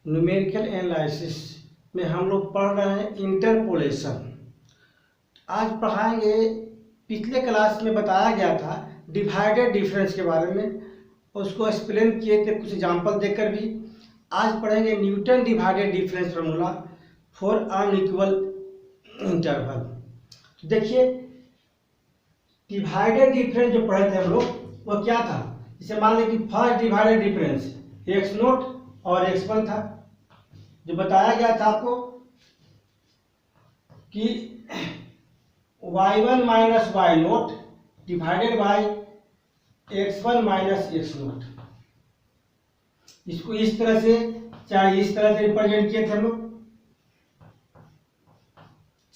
Numerical analysis में हम लोग पढ़ रहे हैं इंटरपोलेशन। आज पढ़ाएंगे, पिछले क्लास में बताया गया था डिवाइडेड डिफरेंस के बारे में, उसको एक्सप्लेन किए थे कुछ एग्जांपल देकर भी। आज पढ़ेंगे Newton divided difference formula for unequal interval. देखिए, डिवाइडेड डिफरेंस जो पढ़े थे हम लोग वो क्या था, जैसे मान लें कि first divided difference x naught और एक्स वन था, जो बताया गया था आपको कि y1 minus y naught divided by x1 minus x naught. इसको इस तरह से, चाहे इस तरह से रिप्रेजेंट किए थे हम लोग,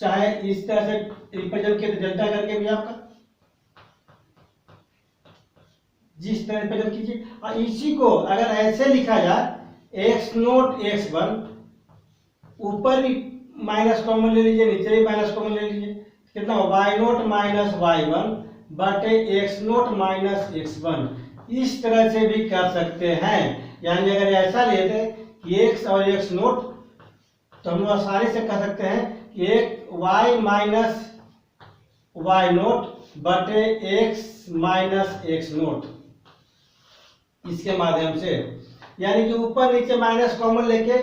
चाहे इस तरह से रिप्रेजेंट किए थे डेल्टा करके भी, आपका जिस तरह रिप्रेजेंट कीजिए। और इसी को अगर ऐसे लिखा जाए एक्स नोट एक्स वन, ऊपर भी माइनस कॉमन ले लीजिए, नीचे भी माइनस कॉमन ले लीजिए, कितना y naught minus y one बटे x naught minus x one. इस तरह से भी कर सकते हैं। यानी अगर ऐसा लेते कि एक्स और एक्स नोट, तो हम लोग आसानी से कह सकते हैं कि एक वाई माइनस वाई नोट बटे एक्स माइनस एक्स नोट, इसके माध्यम से। यानी कि ऊपर नीचे माइनस कॉमन लेके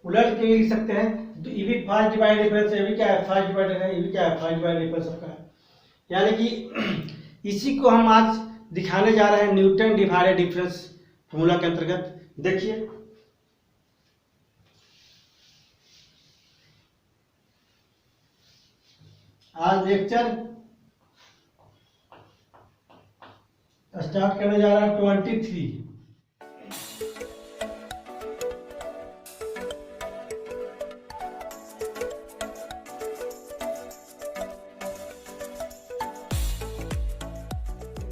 उलट के लिख सकते हैं। तो ये भी फर्स्ट डिवाइडेड डिफरेंस है, ये भी क्या है फर्स्ट डिवाइडेड है, ये भी क्या है फर्स्ट डिवाइडेड डिफरेंस सबका है। यानी कि इसी को हम आज दिखाने जा रहे हैं न्यूटन डिवाइडेड डिफरेंस फॉर्मूला के अंतर्गत। देखिए, आज लेक्चर स्टार्ट करने जा रहा है 23।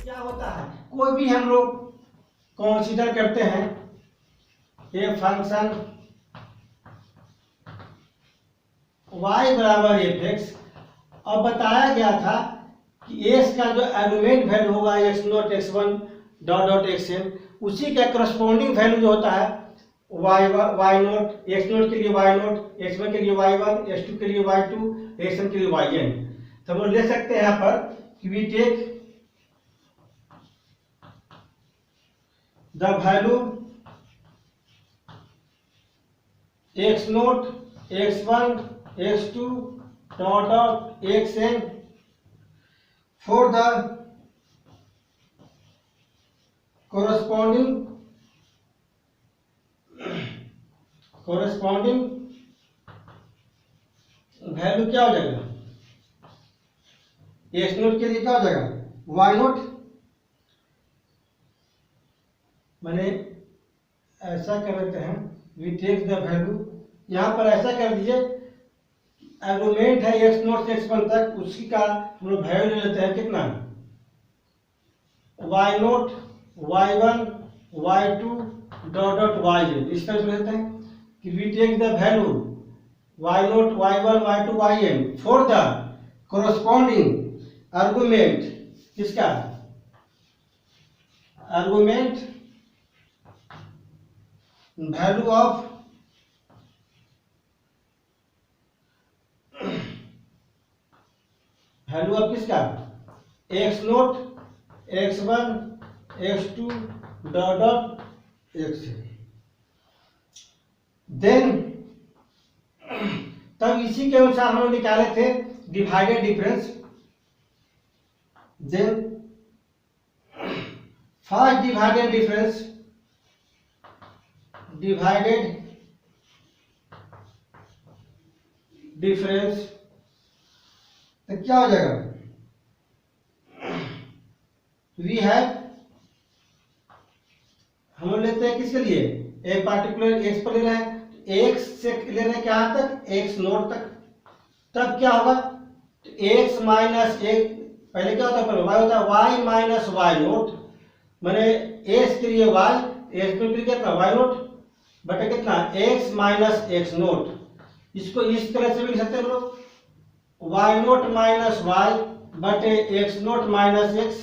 क्या होता है, कोई भी हम लोग कंसीडर करते हैं ये फंक्शन y बराबर एफ एक्स, और बताया गया था कि एस का जो आर्गुमेंट वैल्यू होगा x naught x one dot dot x n, उसी का करस्पॉन्डिंग वैल्यू जो होता है वाई नोट, एक्स नोट के लिए वाई नोट, एक्स वन के लिए वाई वन, एक्स टू के लिए वाई टू, एक्स एन के लिए वाई एन। तो हम लोग ले सकते हैं यहाँ पर कि we take the value x naught x one x two dot dot x n for the corresponding value क्या हो जाएगा, एक्स नोट के लिए क्या हो जाएगा वाई नोट। मैंने ऐसा कर लेते हैं, वी टेक द वैल्यू, यहाँ पर ऐसा कर दीजिए, आर्गुमेंट है एक्स नोट से एक्स वन तक, उसी का हम लोग वैल्यू ले लेते हैं कितना, y naught y one y two dot dot y n. इस तरह से लेते हैं कि we take the value y naught y one y two y n for the corresponding argument, किसका आर्गुमेंट वैल्यू ऑफ किसका x naught x one x two dot dot x. Then तब इसी के अनुसार हम लोग निकाले थे divided difference. Then first divided difference तो क्या हो जाएगा, वी हैव, हम लोग लेते हैं किसके लिए, एक पार्टिकुलर एक्स पर ले रहे हैं, एक्स से ले रहे हैं क्या तक, एक्स नोट तक। तब क्या होगा, तो एक्स माइनस एक, पहले क्या होता है वाई होता है, वाई माइनस वाई नोट, मैंने एक्स के लिए वाई, एक्स नोट के लिए कितना वाई नोट बटे कितना एक्स माइनस एक्स नोट। इसको इस तरह से भी लिख सकते हैं हम लोग, वाई नोट माइनस वाई बटे एक्स नोट माइनस एक्स,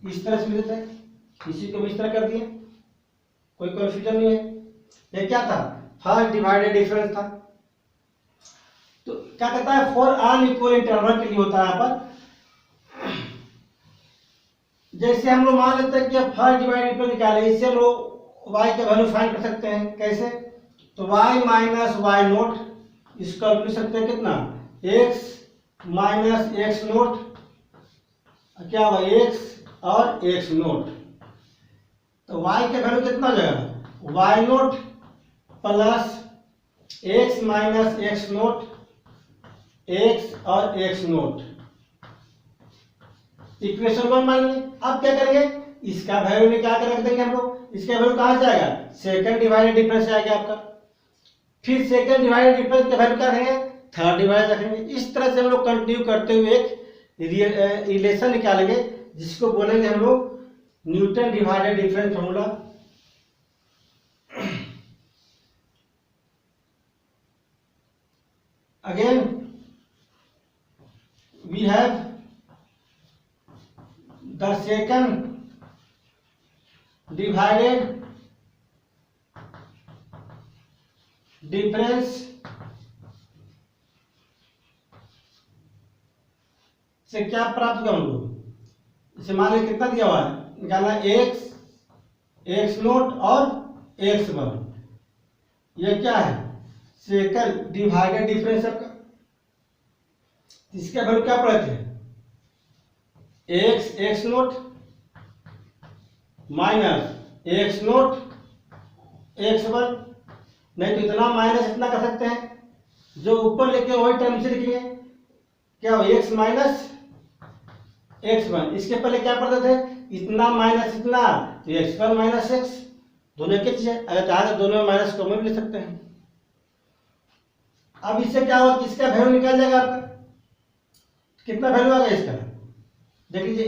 इस तरह से लिखते हैं। इसी को इस तरह कर दिए, कोई कंफ्यूजन नहीं है। ये क्या था, फर्स्ट डिवाइडेड डिफरेंस था। तो क्या कहता है, फॉर अनइक्वल इंटरवल के लिए होता है यहाँ पर। जैसे हम लोग मान लेते हैं कि फर्स्ट डिवाइडेड डिफरेंस निकाले, इससे हम लोग y का वैल्यू फाइंड कर सकते हैं। कैसे? तो y माइनस वाई नोट, इसका लिख सकते हैं कितना, x माइनस एक्स नोट, क्या हुआ, x और x नोट। तो y का वैल्यू कितना हो जाएगा, y naught plus x minus x naught, x और x नोट, इक्वेशन 1 मान लीजिए। अब क्या करेंगे, इसका वैल्यू निकाल कर रख देंगे हम लोग। इसका वैल्यू कहां से आएगा, सेकंड डिवाइडेड डिफरेंस से आएगा आपका। फिर सेकंड डिवाइडेड डिफरेंस का वैल्यू क्या रखेंगे, थर्ड डिवाइड रखेंगे। इस तरह से हम लोग कंटिन्यू करते हुए एक रिलेशन निकालेंगे, जिसको बोलेंगे हम लोग Newton divided difference formula. Again we have the second divided difference से क्या प्राप्त होगा हम लोग। इसे मान लीजिए कितना दिया हुआ है, निकालना x, x नोट और x वन। ये क्या है, सेकंड डिवाइडेड डिफरेंस का। इसका वैल्यू क्या पढ़े थे, x naught minus x naught x one. नहीं तो इतना माइनस इतना कर सकते हैं, जो ऊपर लेके वही टर्म से लिखेंगे। क्या हो, एक्स माइनस एक्स वन। इसके पहले क्या पढ़ते थे, इतना माइनस इतना, तो एक्स वन माइनस एक्स, दोनों की चीज है। अगर चाहे तो दोनों में माइनस कॉमन भी ले सकते हैं। अब इससे क्या होगा, किसका वैल्यू निकल जाएगा आपका, कितना वैल्यू आ गया इसका, देख लीजिए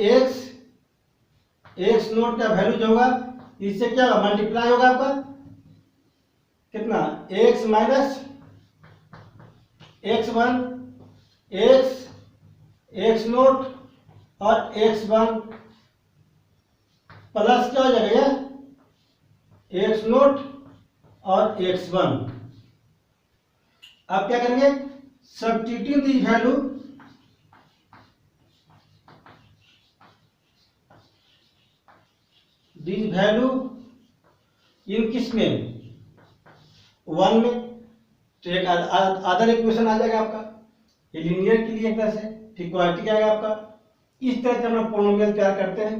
एक्स नोट का वैल्यू जो होगा, इससे क्या होगा, मल्टीप्लाई होगा आपका कितना, x minus x one, x naught और एक्स वन प्लस क्या हो जाएगा, एक्स नोट और एक्स वन। अब क्या करेंगे, सब्स्टिट्यूटिंग दिस वैल्यू इन किस में, वन में। तो एक अदर इक्वेशन आ जाएगा आपका, ये लीनियर के लिए एक तरह से, ठीक क्वाड्रेटिक आएगा आपका। इस तरह से हम लोग पोलिनोमियल तैयार करते हैं।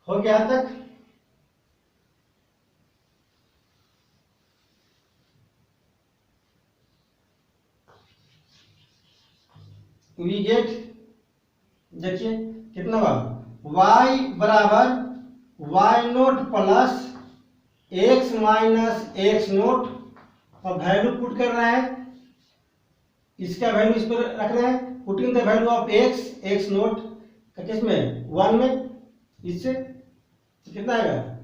हो गया तक, वी गेट, देखिए कितना हुआ, y बराबर y naught plus x minus x naught, और वैल्यू पुट कर रहे हैं, इसका वैल्यू इस पर रख रहे हैं, putting the value of x note का किसमें, वन में। इससे तो कितना आएगा,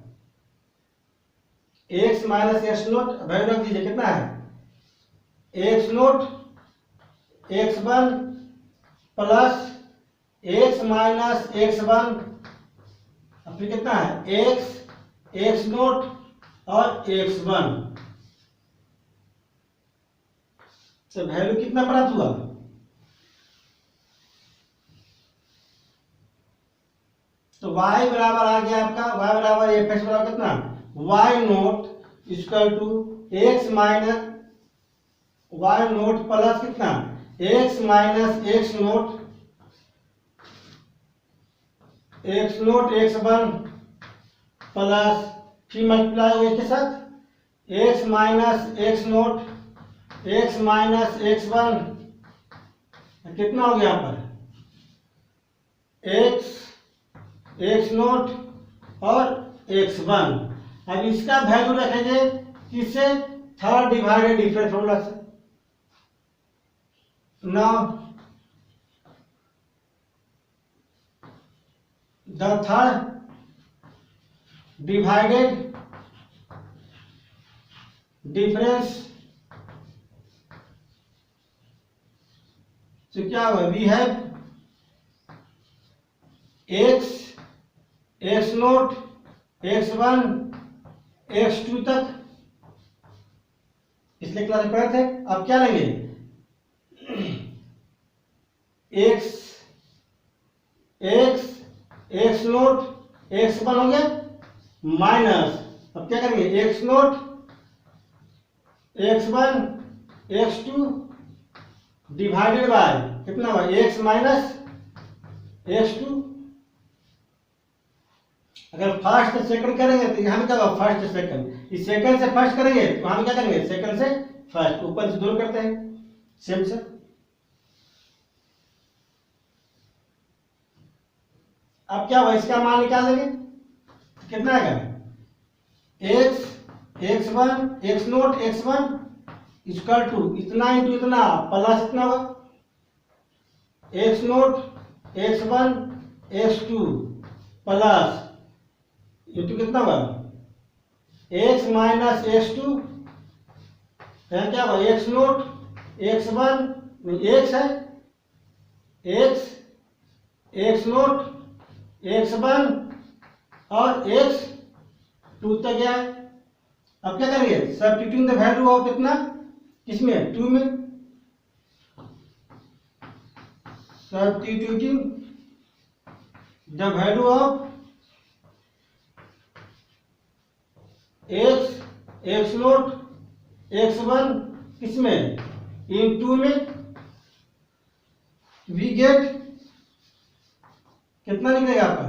x minus x note, value रख दीजिए कितना है, x naught x one plus x minus x one, फिर कितना है, एक्स नोट और एक्स वन। तो वैल्यू कितना प्राप्त हुआ, तो y बराबर आ गया आपका, y बराबर एफ एक्स बराबर कितना, y naught equal to x minus y naught plus कितना, x minus x naught x one plus, फिर मल्टीप्लाई हो इसके साथ x minus x naught x minus x one, कितना हो गया यहाँ पर, एक्स नोट और एक्स वन। अब इसका वैल्यू रखेंगे किससे, थर्ड डिवाइडेड डिफरेंस फॉर्मूला से। Now the third divided difference so क्या हुआ, we have x naught x one x two तक पिछले क्लास में पढ़े थे। अब क्या लेंगे, x x x naught x one हो गया माइनस, अब क्या करेंगे x naught x one x two divided by कितना हुआ एक्स माइनस एक्स टू। अगर फर्स्ट से सेकंड करेंगे तो यहाँ क्या होगा फर्स्ट से सेकंड, इस सेकंड से फर्स्ट करेंगे तो वहां क्या करेंगे सेकंड से फर्स्ट, ऊपर से दूर करते हैं सेम से। अब क्या हुआ इसका मान निकाल लेंगे कितना आएगा x x one x naught x one equal to इतना इंटू इतना प्लस इतना होगा x naught x one x two plus into कितना होगा एक्स माइनस एक्स टू, यहाँ क्या होगा x naught x one x है x x naught x one और एक्स टू तक गया है। अब क्या करेंगे सब्स्टिट्यूटिंग द वैल्यू ऑफ कितना किसमें टू में, substituting the value of x x naught x one किसमें इन टू में, वी गेट कितना निकलेगा आपका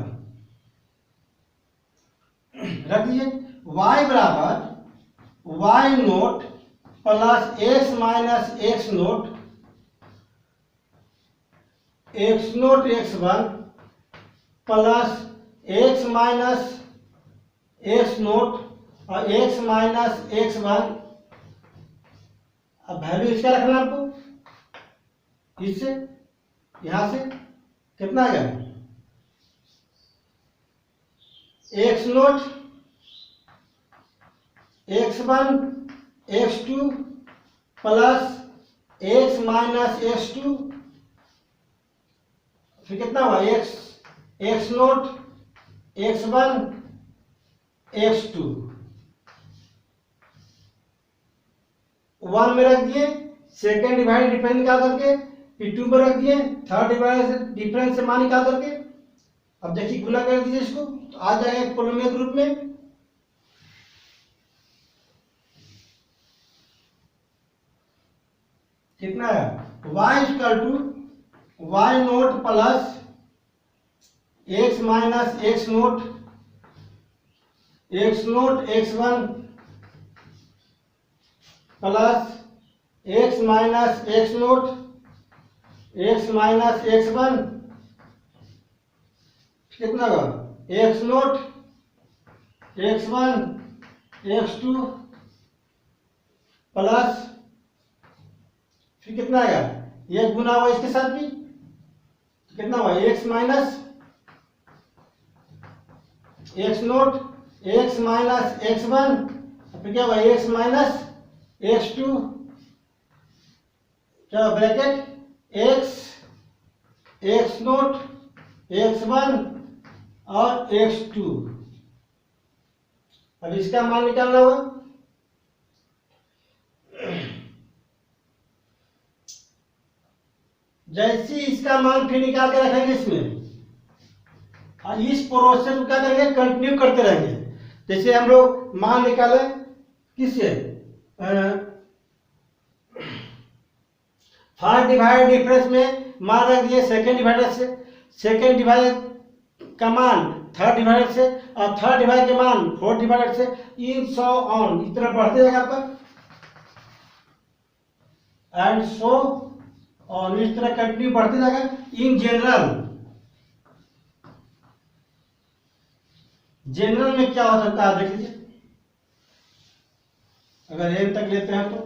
रख दीजिए y बराबर y naught plus x minus x naught x one plus x minus x naught और एक्स माइनस एक्स वन। अब वैल्यू इसका रखना आपको, इससे यहां से कितना आ गया x naught x one x two plus x minus x two, फिर कितना हुआ x x naught x one x two one में रख दिए, सेकेंड डिवाइड डिफरेंस निकाल करके फिर टू में रख दिए, थर्ड डिवाइड डिफरेंस से मान निकाल करके अब देखिए गुना कर दीजिए इसको तो आ जाएगा पोलिनोमियल ग्रुप में। कितना है y equal to y naught plus x minus x naught x one plus x minus x naught x minus x one, कितना होगा x naught x one x two plus फिर कितना आएगा ये गुना हुआ इसके साथ भी कितना हुआ x minus x naught x minus x one, फिर क्या हुआ एक्स माइनस एक्स टू, क्या bracket x x naught x one और एक्स टू। अब इसका मान निकालना होगा, जैसे इसका मान फिर निकाल के रखेंगे इसमें और इस प्रोसेस को क्या करेंगे कंटिन्यू करते रहेंगे। जैसे हम लोग मान निकाले किससे फर्स्ट डिवाइड डिफरेंस में मान रख दिए सेकेंड डिवाइडर से, सेकेंड डिवाइड का मान थर्ड डिवाइडर से और थर्ड डिवाइड के मान फोर्थ डिवाइडर से, इन सो ऑन इस तरह बढ़ते जाएगा आपका एंड सो और इस तरह कंटिन्यू बढ़ते जाएगा। इन जनरल में क्या हो सकता है देख लीजिए, अगर एन तक लेते हैं तो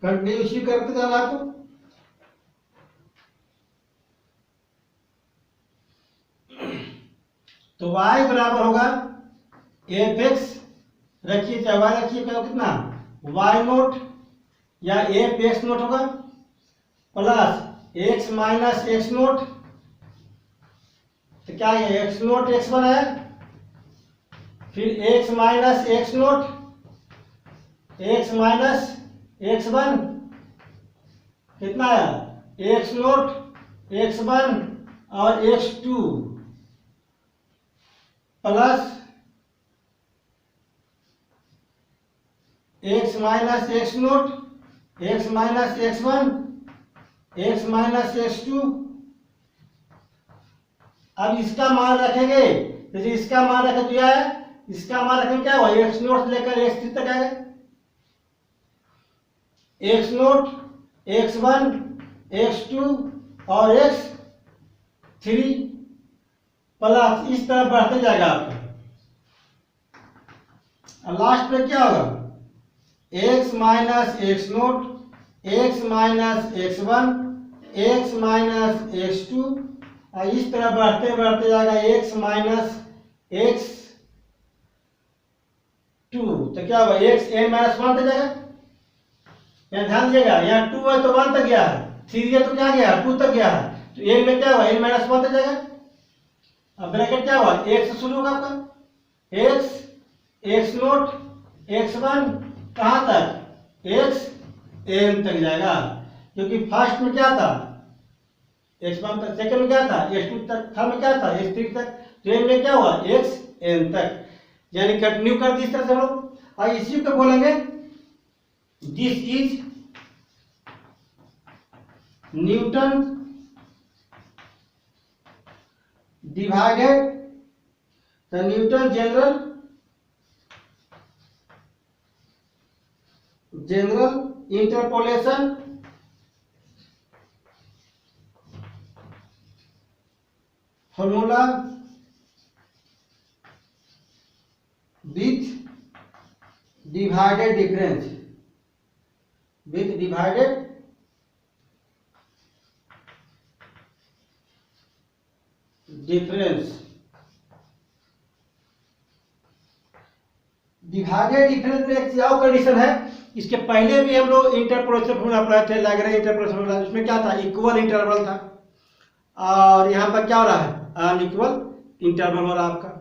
कंटिन्यू इसी करते जाना आपको। तो y बराबर होगा एफ एक्स रखिए चाहे y रखिए कितना y नोट या एफ एक्स नोट होगा plus x minus x naught, तो क्या है एक्स नोट एक्स वन है फिर x minus x naught x minus x one कितना आया एक्स नोट एक्स वन और x two plus x minus x naught x minus x one x minus x two. अब इसका मान रखेंगे, जैसे इसका मान रखे तो क्या है, इसका मान रखेंगे क्या हुआ एक्स नोट से लेकर एक्स थ्री तक आएगा, x naught x one x two और एक्स थ्री प्लस इस तरह बढ़ते जाएगा आपका। लास्ट में क्या होगा x minus x naught x minus x one x minus x two और इस तरह बढ़ते बढ़ते जाएगा एक्स माइनस एक्स टू। तो क्या होगा एक्स एन माइनस वन तक जाएगा। यहाँ ध्यान दीजिएगा, यहाँ टू है तो वन तक गया है, थ्री है तो क्या गया टू तक गया है, तो एन में क्या हुआ एन माइनस वन तक जाएगा। अब ब्रैकेट क्या हुआ एक्स से शुरू होगा आपका x x naught x one कहाँ तक एक्स एन तक जाएगा, क्योंकि फर्स्ट में क्या था एक्स वन तक, सेकंड में क्या था एक्स टू तक, थर्ड में क्या था एक्स थ्री तक, तो एन में क्या हुआ एक्स एन तक, यानी कंटिन्यू कर दी इस तरह से हम लोग। और इसी को बोलेंगे this is Newton divided the Newton general interpolation formula with divided difference divided difference में एक और कंडीशन है, इसके पहले भी हम लोग इंटरपोलेशन फॉर्मूला पढ़े थे, लैग्रेंज इंटरपोलेशन फॉर्मूला, उसमें क्या था इक्वल इंटरवल था, और यहाँ पर क्या हो रहा है अनइक्वल इंटरवल हो रहा है आपका।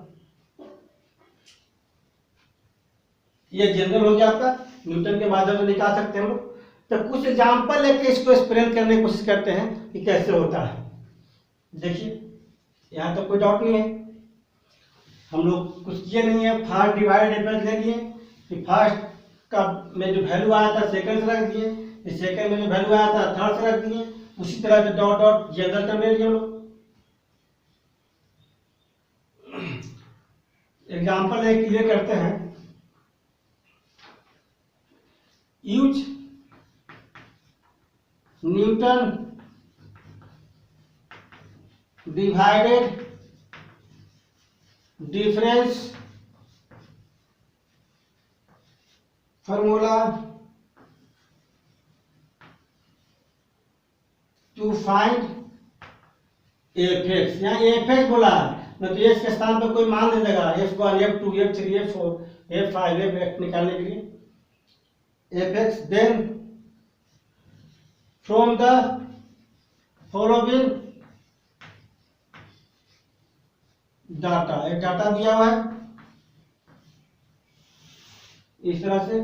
ये जनरल हो गया आपका, न्यूटन के माध्यम से निकाल सकते हैं हम लोग। तो कुछ एग्जाम्पल लेके इसको एक्सप्लेन करने की कोशिश करते हैं कि कैसे होता है। देखिए यहाँ तो कोई डाउट नहीं है, हम लोग कुछ किए नहीं है, फर्स्ट डिवाइड डिफरेंस ले लिए कि फर्स्ट का में जो वैल्यू आया था सेकंड से रख दिए, फिर सेकंड में जो वैल्यू आया था थर्ड से रख दिए, उसी तरह से डॉट डॉट जनरल टर्म ले लिए हम लोग। एग्जाम्पल एक क्लियर करते हैं, use Newton divided difference formula to find f x. यहाँ एफ एक्स बोला है तो एक्स के स्थान पर कोई मान दे देगा, F1 F2 F3 F4 F5 F8 निकालने के लिए f x. Then from the following data, एक डाटा दिया हुआ है इस तरह से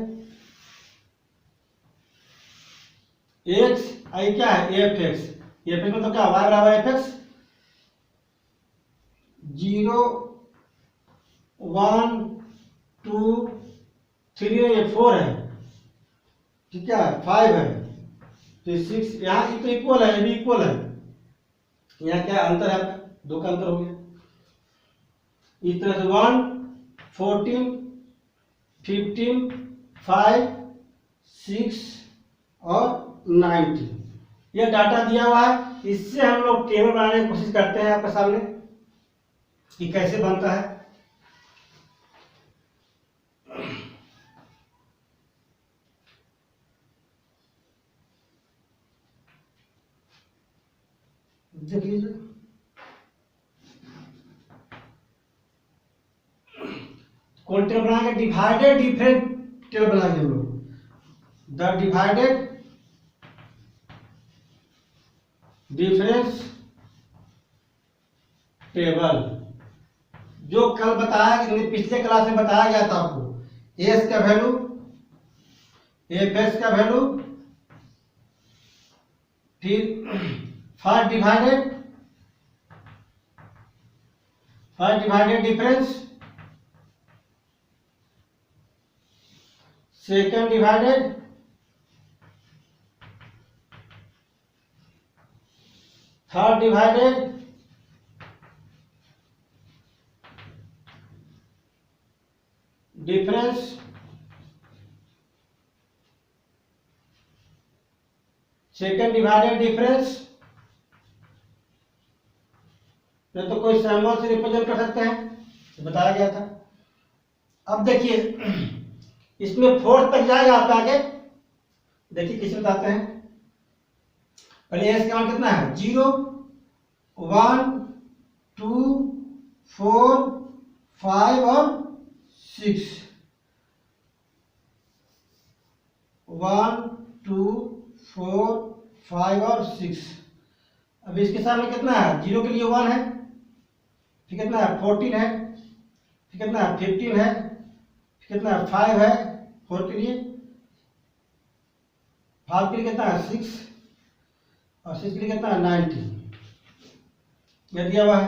एक्स आई क्या है एफ एक्स, एफ एक्स मतलब क्या वाई बराबर एफ एक्स 0 1 2 3 ये 4 है, ठीक है 5 है, तो 6 यहाँ ये तो इक्वल है, ये भी इक्वल है, यहाँ क्या अंतर है आपका दो का अंतर हो गया। इस तरह से 1 14 15 5 6 और 19 ये डाटा दिया हुआ है। इससे हम लोग टेबल बनाने की कोशिश करते हैं आपके सामने कि कैसे बनता है। देख लीजिए कौन टेबल बनाएंगे, डिवाइडेड डिफरेंट टेबल बनाएंगे हम लोग, द डिवाइडेड डिफरेंस टेबल। जो कल बताया पिछले क्लास में बताया गया था आपको, एस का वैल्यू एफ एक्स का वैल्यू, फिर first divided difference, second divided, third divided, difference, second divided difference. तो कोई सैम्पल से रिप्रेजेंट कर सकते हैं, तो बताया गया था। अब देखिए इसमें फोर्थ तक जाएगा आपका आगे, देखिए किसे बताते हैं। पहले एस का मान कितना है, 0 1 2 4 5 और 6, 1 2 4 5 और 6। अब इसके सामने कितना है, 0 के लिए 1 है, फिर कितना है 14 है, फिर कितना है 15 है, फिर कितना है 5 है 4 के लिए, 5 के लिए कितना है 6 और 6 के लिए कितना है 19, यह दिया हुआ है।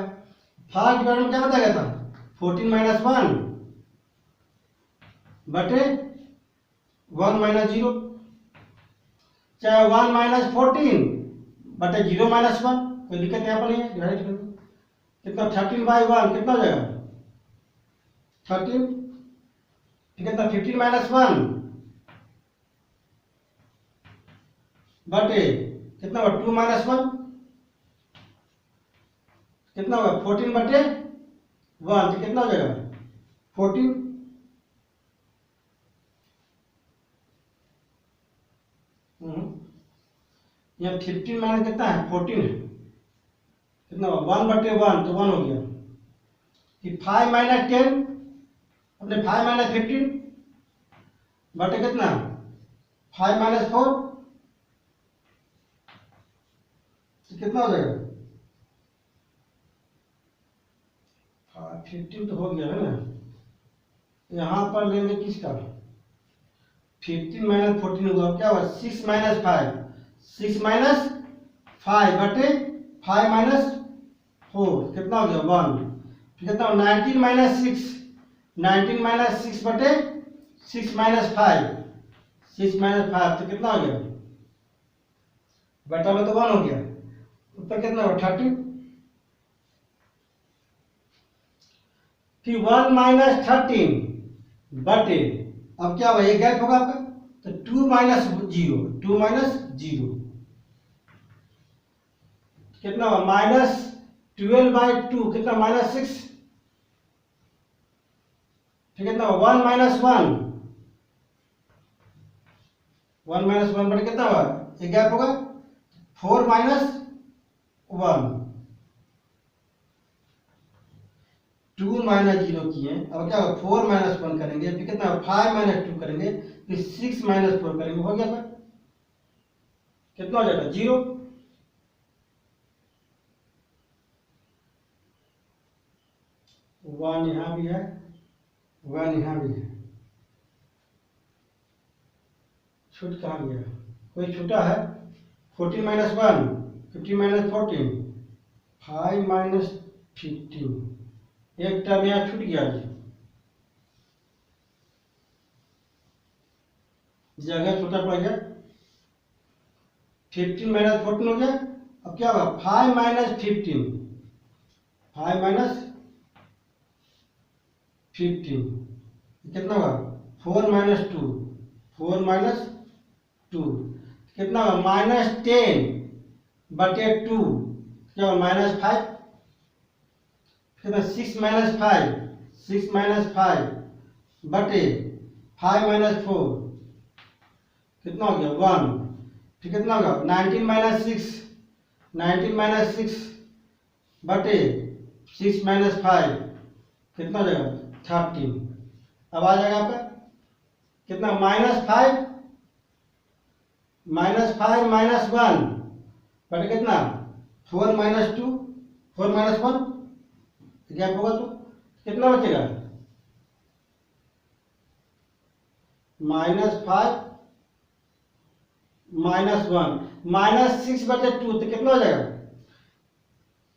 फर्स्ट डिवाइड में क्या बताया गया था, 14 माइनस 1 बटे 1 माइनस 0, चाहे 1 माइनस 14 बटे 0 माइनस 1, कोई दिक्कत यहाँ पर नहीं है। डिवाइड कर कितना 13 बाई 1 कितना हो जाएगा 13, फिर कितना 15 माइनस 1 बटे कितना होगा 2 माइनस 1, कितना होगा 14 बटे 1, तो कितना हो जाएगा 14। यहाँ 15 माइनस कितना है 14 है, कितना होगा 1 बटे 1 तो 1 हो गया। फिर 5 माइनस 10 अपने 5 माइनस 15 बटे कितना 5 माइनस 4, तो कितना हो जाएगा 15 तो हो गया है ना। यहाँ पर लेंगे किसका 15 माइनस 14 होगा, क्या हुआ 6 माइनस 5, 6 माइनस 5 बटे 5 माइनस 4 कितना हो गया 1, फिर कितना 19 माइनस 6, 19 माइनस 6 बटे 6 माइनस 5, 6 माइनस 5 तो कितना हो गया, बटा में तो 1 हो गया, ऊपर कितना होगा 30, फिर 1 माइनस 13 बटे, अब क्या हुआ ये गैप होगा आपका, तो 2 माइनस 0, 2 माइनस 0 कितना हुआ माइनस 12 बाई 2 कितना माइनस 6, फिर कितना हुआ 1 माइनस 1, 1 माइनस 1 बटे कितना हुआ ये गैप होगा 4 माइनस 1, 2 माइनस 0 किए, अब क्या होगा 4 माइनस 1 करेंगे, फिर कितना 5 माइनस 2 करेंगे, फिर 6 माइनस 4 करेंगे, हो गया फिर कितना हो जाएगा 0। 1 यहाँ भी है, 1 यहाँ भी है, छूट कहाँ गया, कोई छूटा है 14 माइनस 1, 15 माइनस 14, 5 माइनस 15, एक टर्म यहाँ छूट गया जी, जगह छोटा पड़ गया, 15 माइनस 14 हो गया। अब क्या होगा 5 माइनस 15, 5 माइनस 15 कितना होगा 4 माइनस 2, 4 माइनस 2 कितना होगा माइनस 10 बटे 2 क्या होगा माइनस 5, कितना 6 माइनस 5, 6 माइनस 5 बटे 5 माइनस 4 कितना हो गया 1, फिर कितना होगा 19 माइनस 6, 19 माइनस 6 बटे 6 माइनस 5 कितना हो जाएगा 13। अब आ जाएगा आपका कितना -5 -5 -1 बटे कितना 4 माइनस 2 4 माइनस 1 गैप होगा तो कितना बचेगा -5 -1 -6/2 तो कितना हो जाएगा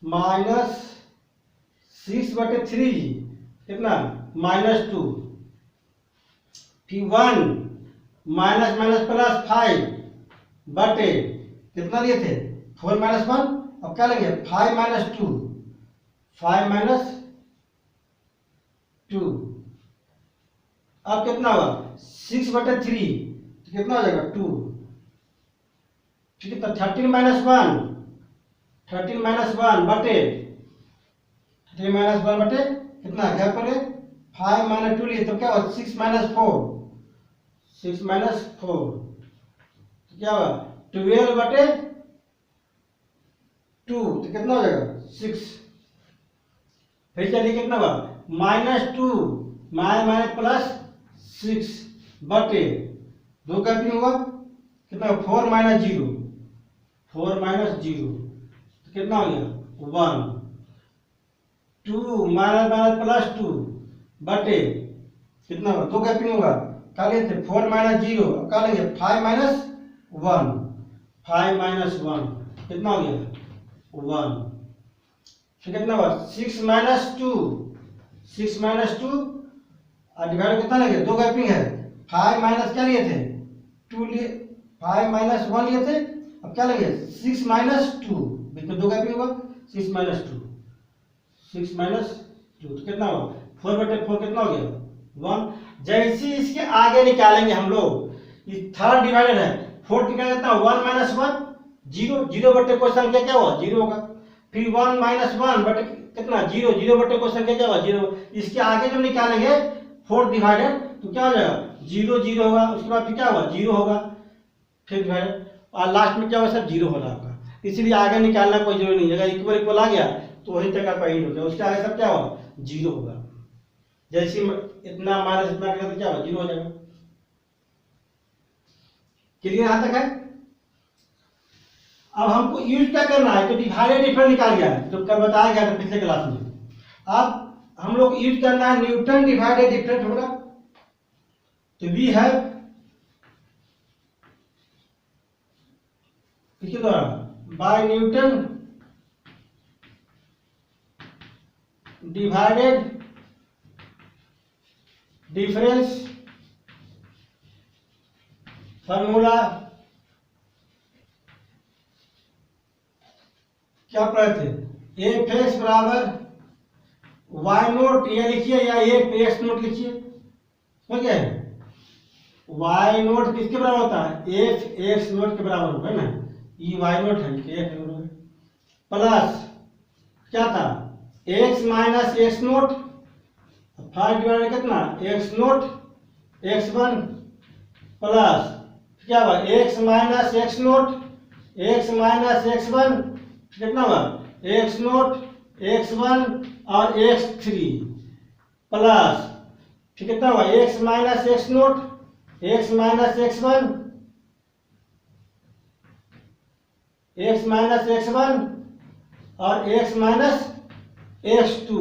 -6/3 कितना -2 फिर 1 माइनस माइनस प्लस 5 बटे कितना लिए थे 4 - 1 अब क्या लेंगे 5 - 2 5 - 2 अब कितना हुआ 6/3 तो कितना हो जाएगा 2 ठीक है तो 13 - 1 बटे 13 - 1 बटे कितना क्या करे 5 - 2 लिए तो क्या हुआ 6 - 4 6 - 4 तो क्या हुआ 12/2 तो कितना हो जाएगा 6 फिर चलिए कितना हुआ -2 माइनस प्लस 6 बटे 2 का भी होगा कितना 4 - 0 4 - 0 तो कितना हो गया 1 2 माइनस प्लस 2 बटे कितना होगा 2 का भी होगा क्या लेते 4 - 0 क्या लेंगे 5 - 1 5 - 1 कितना हो गया 1 फिर कितना हुआ 6 - 2 और डिवाइड कितना लेंगे 2 गैपिंग है 5 माइनस क्या लिए थे 2 लिए 5 - 1 लिए थे अब क्या लेंगे 6 - 2 बीच में 2 गैपिंग होगा 6 - 2 तो कितना हुआ 4/4 कितना हो गया 1 जैसे इसके आगे निकालेंगे हम लोग ये थर्ड डिवाइडेड है फोर्थ निकालेंगे कितना 1 - 1 0 बटे कोई संख्या क्या हुआ 0 होगा फिर 1 - 1 बटे कितना 0 बटे कोई संख्या क्या हुआ 0 इसके आगे जब निकालेंगे फोर्थ डिवाइडेड तो क्या हो जाएगा 0 होगा उसके बाद फिर क्या होगा 0 होगा फिर डिवाइडेड और लास्ट में क्या होगा सब 0 होगा आपका इसलिए आगे निकालना कोई जरूरी नहीं है अगर इक्वल आ गया तो वही जगह पर एंड हो जाएगा उसके आगे सब क्या होगा 0 होगा जैसे इतना माइनस इतना करें तो क्या होगा 0 हो जाएगा क्लियर यहां तक है अब हमको यूज क्या करना है तो डिवाइडेड डिफरेंस निकाल गया है जो कल बताया गया था पिछले क्लास में अब हम लोग यूज करना है न्यूटन डिवाइडेड डिफरेंस होगा तो वी हैव इसके द्वारा by Newton divided difference formula क्या पढ़े थे एफ एक्स बराबर वाई नोट ये लिखिए या एफ एक्स नोट लिखिए समझ गए वाई नोट किसके बराबर होता है एफ एक्स नोट के बराबर होगा ना ये वाई नोट है एफ प्लस क्या था x minus x note 5 divided कितना एक्स नोट x1 प्लस क्या हुआ x minus x naught x minus x1 कितना हुआ एक्स नोट x1 और x3 प्लस फिर कितना हुआ x minus x naught x minus x1 x minus x1 और एक्स माइनस x2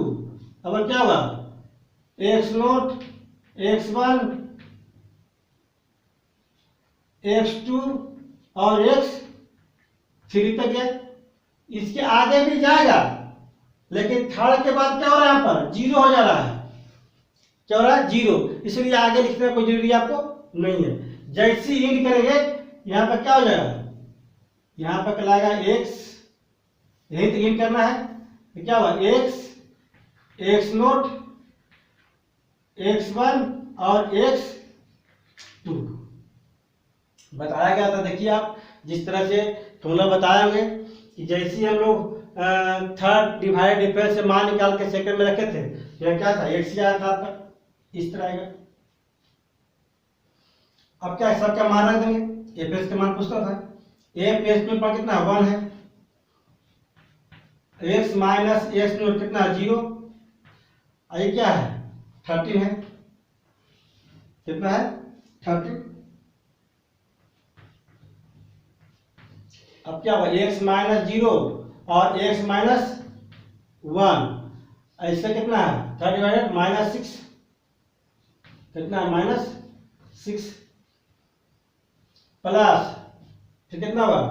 अब क्या हुआ एक्स नोट x1 x2 और x3 तक है इसके आगे भी जाएगा लेकिन थर्ड के बाद क्या हो रहा है यहाँ पर 0 हो जा रहा है क्या हो रहा है 0 इसलिए आगे लिखने की कोई जरूरी आपको नहीं है जैसे ही इंड करेंगे यहाँ पर क्या हो जाएगा यहाँ पर कहलाएगा x यही तो इंड करना है तो क्या हुआ x नोट x1 और x2 बताया गया था देखिए आप जिस तरह से फॉर्मूला बताए होंगे कि जैसे हम लोग थर्ड डिवाइड डिफरेंस से मान निकाल के सेकंड में रखे थे यह क्या था x आया था आपका इस तरह आएगा अब क्या सबका मान रख देंगे एफ एस का मान पूछता था एफ एस में पर कितना 1 है एक्स माइनस एक्स नोट कितना 0 ये क्या है 13 है कितना है 13 अब क्या हुआ x माइनस 0 और x माइनस 1 ऐसे कितना है थर्ड डिवाइडेड -6 कितना है -6 प्लस फिर कितना हुआ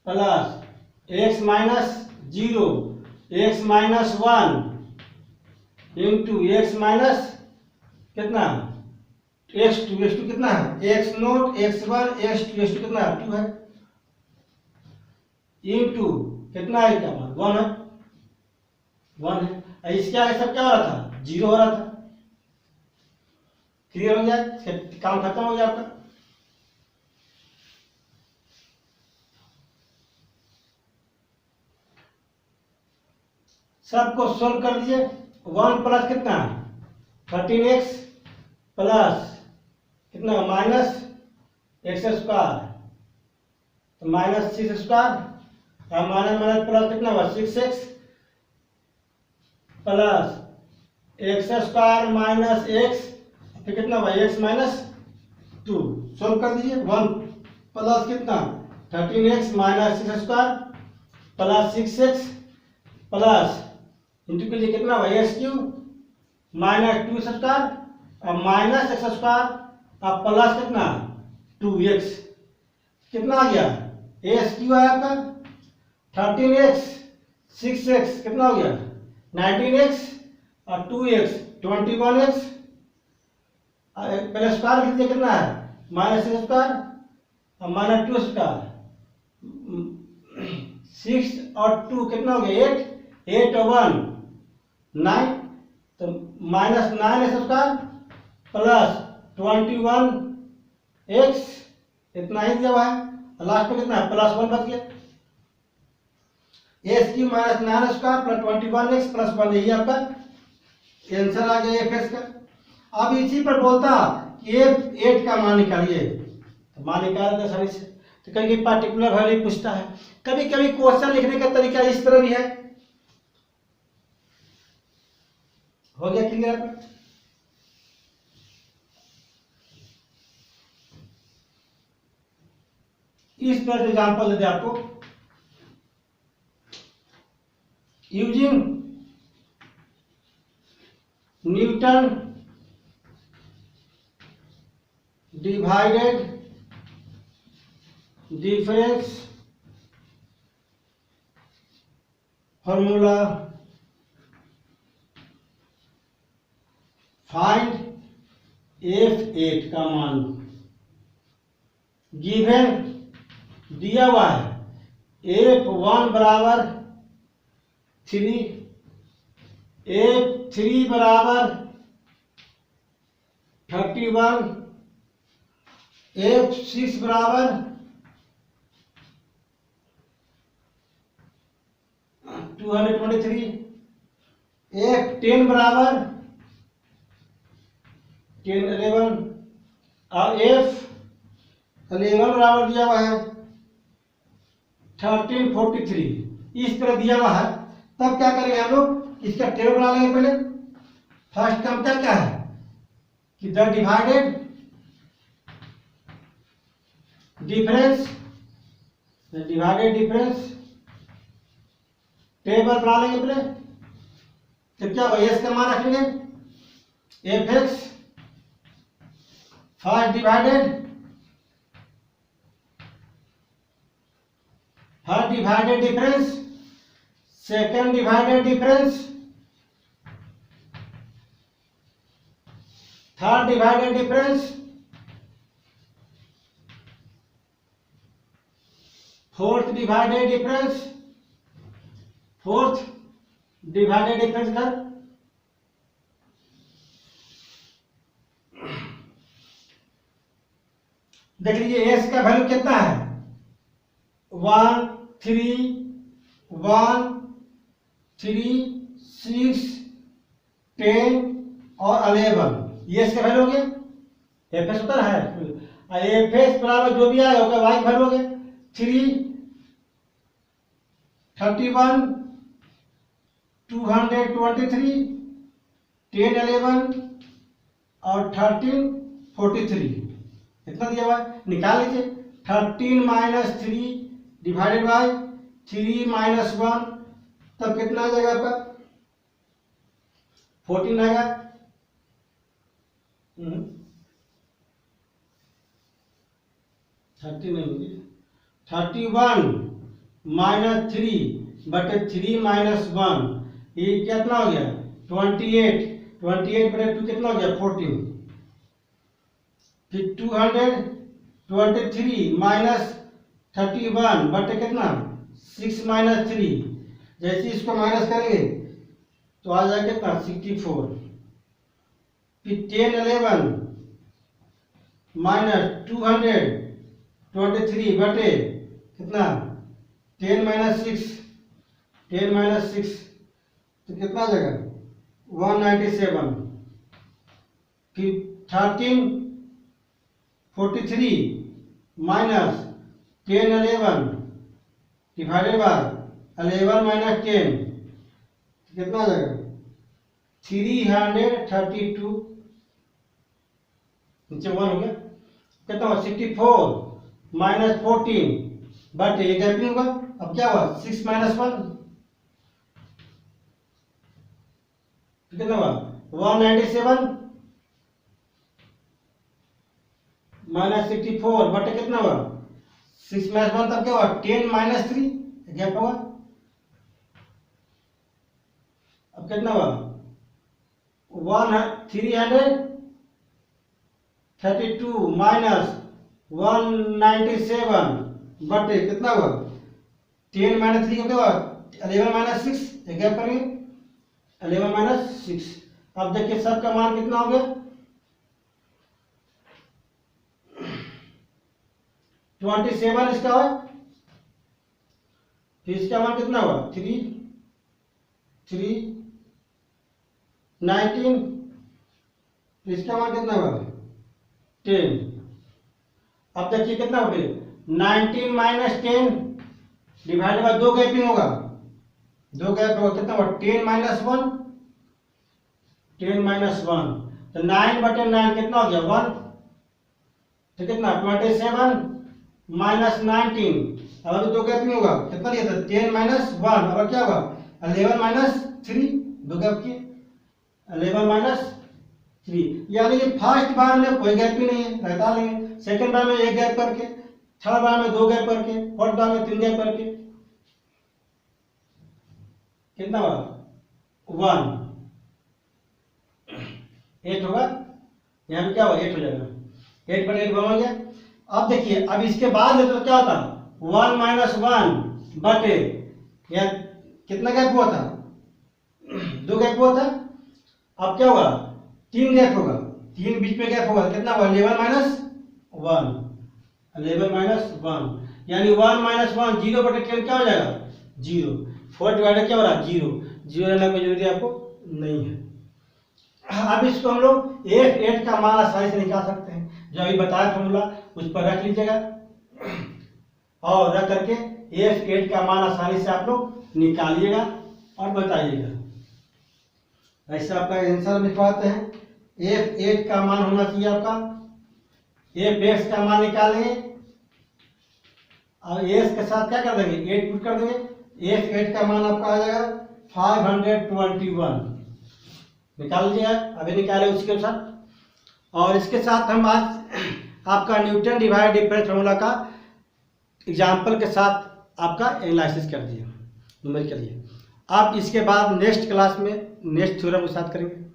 plus x minus 0 x minus 1 into x minus कितना x2 कितना है x0 x1 x2 कितना है 2 है इंटू कितना है क्या 1 है 1 है। इसके आगे सब क्या हो रहा था 0 हो रहा था। क्लियर हो गया काम खत्म हो गया आपका। सबको सोल्व कर दीजिए 1 प्लस कितना 13x प्लस कितना माइनस एक्स स्क्वायर तो माइनस 6 स्क्वायर और माइनस माइनस प्लस कितना हुआ 6x plus x square minus x फिर कितना हुआ एक्स माइनस 2 सोल्व कर दीजिए 1 प्लस कितना 13x minus 6 square plus 6x plus into के लिए कितना हुआ एक्स क्यूब माइनस 2 स्क्वायर और माइनस एक्स स्क्वायर और प्लस कितना 2x कितना आ गया एस क्यू है आपका 13x 6x कितना हो गया 19x और 2x 21x पहले स्क्वायर लीजिए कितना है माइनस एक्स स्क्वायर और माइनस 2 स्क्वायर 6 और 2 कितना हो गया 8 और 1 9 तो minus 9 x square plus 21x इतना ही दिया हुआ है लास्ट में कितना है प्लस 1 बच गया एस की minus 9 square plus 21x plus 1 यही आपका आंसर आ गया एफ एस का। अब इसी पर बोलता कि एफ 8 का मान निकालिए तो मान निकाल दे सही से तो कभी पार्टिकुलर वैल्यू पूछता है कभी कभी क्वेश्चन लिखने का तरीका इस तरह भी है। हो गया क्लियर इस तरह से एग्जांपल दे आपको using Newton divided difference formula find F8 का मान गिवन दिया हुआ है F1 बराबर 3 F3 बराबर 31 F6 बराबर 223 F10 बराबर 10 11 और F11 बराबर दिया हुआ है 1343 इस तरह दिया हुआ है। तब क्या करेंगे हम लोग इसका टेबल बना लेंगे पहले। फर्स्ट टर्म क्या है कि द डिवाइडेड डिफरेंस टेबल बना लेंगे पहले तो क्या होगा एस का मान रखेंगे F x first divided difference second divided difference third divided difference fourth divided difference कर देख लीजिए एस का वैल्यू कितना है 1 3 1 3 6 10 और 11 ये इसका वैल्यू हो गया एफ एस होता है एफ एस बराबर जो भी आएगा उसका वाई वैल्यू हो गया 3 31 223 10 11 और 13 43 इतना दिया हुआ है निकाल लीजिए 13 माइनस 3 डिवाइडेड बाय 3 माइनस 1 तब कितना आ जाएगा आपका 14 आएगा। 30 नहीं होगी, 31 माइनस 3/3 - 1, ये कितना हो गया 28, 28/2 कितना हो गया 14, फिर 223 माइनस 31 बटे कितना 6 - 3, जैसे इसको माइनस करेंगे तो आ जाएगा कितना 64, फिर 10 11 माइनस 223 बटे कितना 10 - 6, 10 - 6 तो कितना आ जाएगा 197, फिर 1343 माइनस 10 11 डिवाइडेड बाय 11 माइनस 10 कितना आ जाएगा 332, नीचे 1 हो गया, कितना हुआ 64 माइनस 14 बट ये गैप नहीं होगा, अब क्या हुआ 6 - 1 कितना हुआ 197 माइनस 64 बटे कितना हुआ 6 - 1 तब क्या हुआ 10 - 3 गैप होगा, अब कितना हुआ 332 माइनस 197 बटे कितना हुआ 10 - 3 क्या हुआ 11 - 6 गैप करेंगे 11 - 6, अब देखिए सबका मान कितना हो गया 27 इसका है, फिर इसका मान कितना हुआ 3 19, इसका मान कितना हुआ 10, अब देखिए कितना हो गया 19 माइनस 10 डिवाइड बाय 2 गैपिंग होगा, 2 गैप होगा कितना हुआ 10 - 1, 10 - 1 तो 9/9 कितना हो गया 1, तो कितना 27 माइनस 19, अब 2 गैपिंग होगा कितना लिया था 10 - 1, अब क्या होगा 11 - 3, 2 गैप किए 11 - 3, यानी कि फर्स्ट बार में कोई गैप ही नहीं है रहता लेंगे, सेकंड बार में 1 गैप करके, थर्ड बार में 2 गैप करके, फोर्थ बार में 3 गैप करके कितना हुआ 1, 8 होगा, यहाँ पे क्या हुआ 8 हो जाएगा, 8/8 बन गया। अब देखिए अब इसके बाद में तो क्या होता 1 - 1 बटे या कितना गैप हुआ था 2 गैप हुआ था, अब क्या होगा 3 गैप होगा, 3 बीच में गैप होगा कितना हुआ 11 - 1, 11 - 1 यानी 1 - 1 0/10 क्या हो जाएगा 0, 4 डिवाइडेड क्या हो रहा है 0, 0 रहने की जरूरत आपको नहीं है। अब इसको हम लोग f8 का मान आसानी से निकाल सकते हैं, जो अभी बताया फॉर्मूला उस पर रख लीजिएगा और रख करके f8 का मान आसानी से आप लोग निकालिएगा और बताइएगा। ऐसे आपका आंसर लिखवाते हैं, f8 का मान होना चाहिए आपका, f(x) का मान निकालेंगे और s के साथ क्या कर देंगे 8 पुट कर देंगे, f8 का मान आपका आ जाएगा 521, निकाल लीजिएगा अभी निकाले उसी के साथ। और इसके साथ हम आज आपका न्यूटन डिवाइड डिफरेंस फॉर्मूला का एग्जाम्पल के साथ आपका एनालिसिस कर दिए, न्यूमेरिकल। आप इसके बाद नेक्स्ट क्लास में नेक्स्ट थ्योरम के साथ करेंगे।